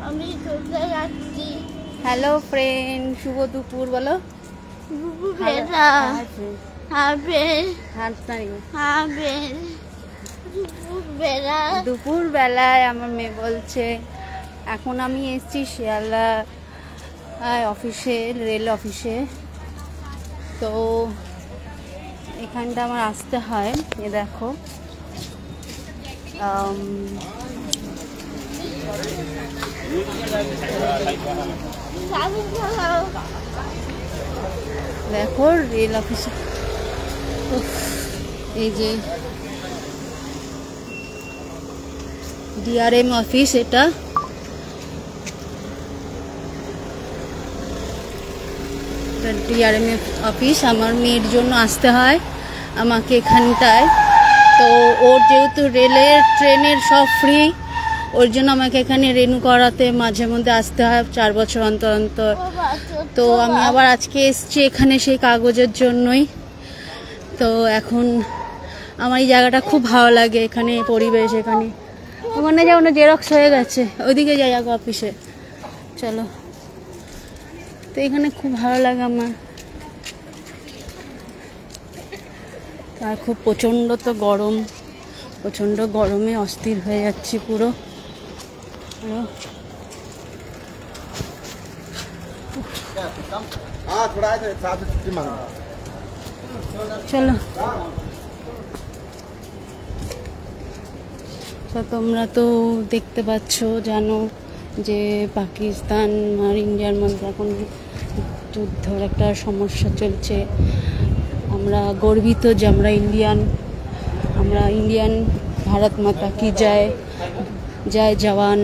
আমি চলে যাচ্ছি। হ্যালো ফ্রেন্ড, শুভ দুপুর বলো। দুপুর বেলায় আমার মেয়ে বলছে এখন আমি এসেছি শিয়ালদা অফিসে, রেল অফিসে। তো এখানটা আমার আসতে হয়। এ দেখো দেখো রেল অফিসে এই যে ডিআরএম অফিস, এটা ডিআরএম অফিস। আমার মেয়ের জন্য আসতে হয় আমাকে এখানটায়। তো ওর যেহেতু রেলের ট্রেনের সব ফ্রি, ওর জন্য আমাকে এখানে রিনিউ করাতে মাঝে মধ্যে আসতে হয় 4 বছর অন্তর অন্তর। তো আমি আবার আজকে এসেছি এখানে সেই কাগজের জন্যই। তো এখন আমার এই জায়গাটা খুব ভালো লাগে, এখানে পরিবেশ। এখানে ওখানে যাও না, জেরক্স হয়ে গেছে, ওইদিকে যাই আগে অফিসে, চলো। তো এখানে খুব ভালো লাগে আমার। আর খুব প্রচণ্ড তো গরম, প্রচণ্ড গরমে অস্থির হয়ে যাচ্ছি পুরো। চলো, তো তোমরা তো দেখতে পাচ্ছ, জানো যে পাকিস্তান আর ইন্ডিয়ার মধ্যে এখন যুদ্ধর একটা সমস্যা চলছে। আমরা গর্বিত যে আমরা ইন্ডিয়ান। ভারত মাতা কি জয়, জয় জওয়ান।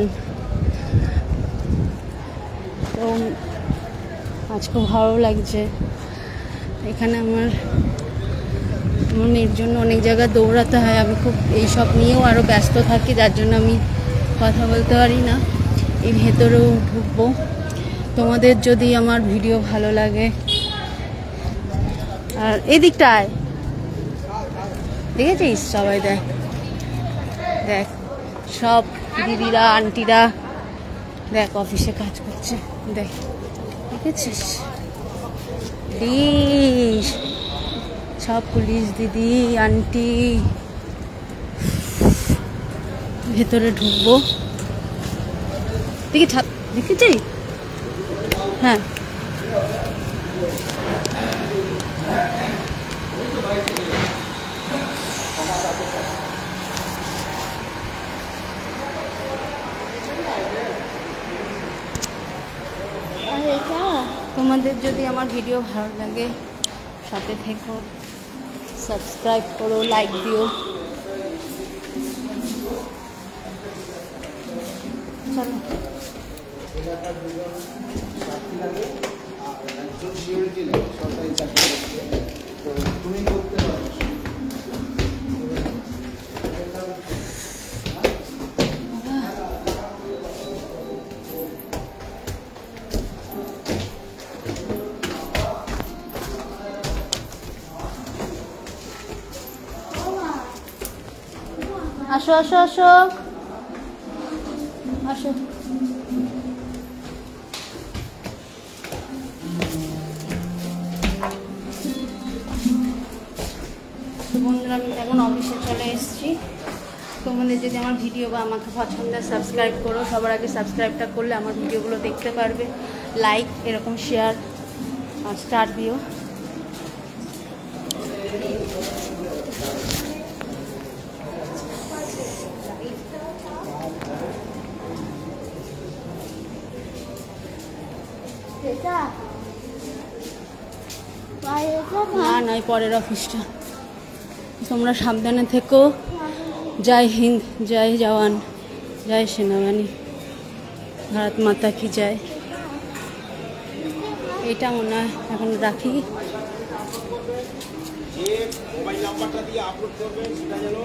তো আজ খুব ভালো লাগছে এখানে। আমার মেয়ের জন্য অনেক জায়গায় দৌড়াতে হয়, আমি খুব এইসব নিয়েও আরও ব্যস্ত থাকি, যার জন্য আমি কথা বলতে পারি না। এই ভেতরেও ঢুকবো। তোমাদের যদি আমার ভিডিও ভালো লাগে, আর এদিকটায় দেখেছিস সবাই, দেখ দেখ সব দিদিরা আন্টিরা দেখ অফিসে কাজ করছে, দেখ দেখেছিস, সব পুলিশ দিদি আন্টি। ভেতরে ঢুকবো, দেখি ছাদ দেখেছি। হ্যাঁ, তোমাদের যদি আমার ভিডিও ভালো লাগে সাথে থেকো, সাবস্ক্রাইব করো, লাইক দিও। চলো, আসো আসো আসো আসো। বন্ধুরা, আমি এখন অফিসে চলে এসেছি। তোমাদের যদি আমার ভিডিও বা আমাকে পছন্দের, সাবস্ক্রাইব করো। সবার আগে সাবস্ক্রাইবটা করলে আমার ভিডিওগুলো দেখতে পারবে। লাইক, এরকম শেয়ার আর স্টার দিও। না নয়, পরের অফিসটা। তোমরা সাবধানে থেকো। জয় হিন্দ, জয় জওয়ান, জয় সেনাবাহিনী, ভারত মাতা কি জয়। এটা মনে হয় এখন রাখি। মোবাইল নাম্বারটা দিয়ে আপলোড করবেন, সেটা যেন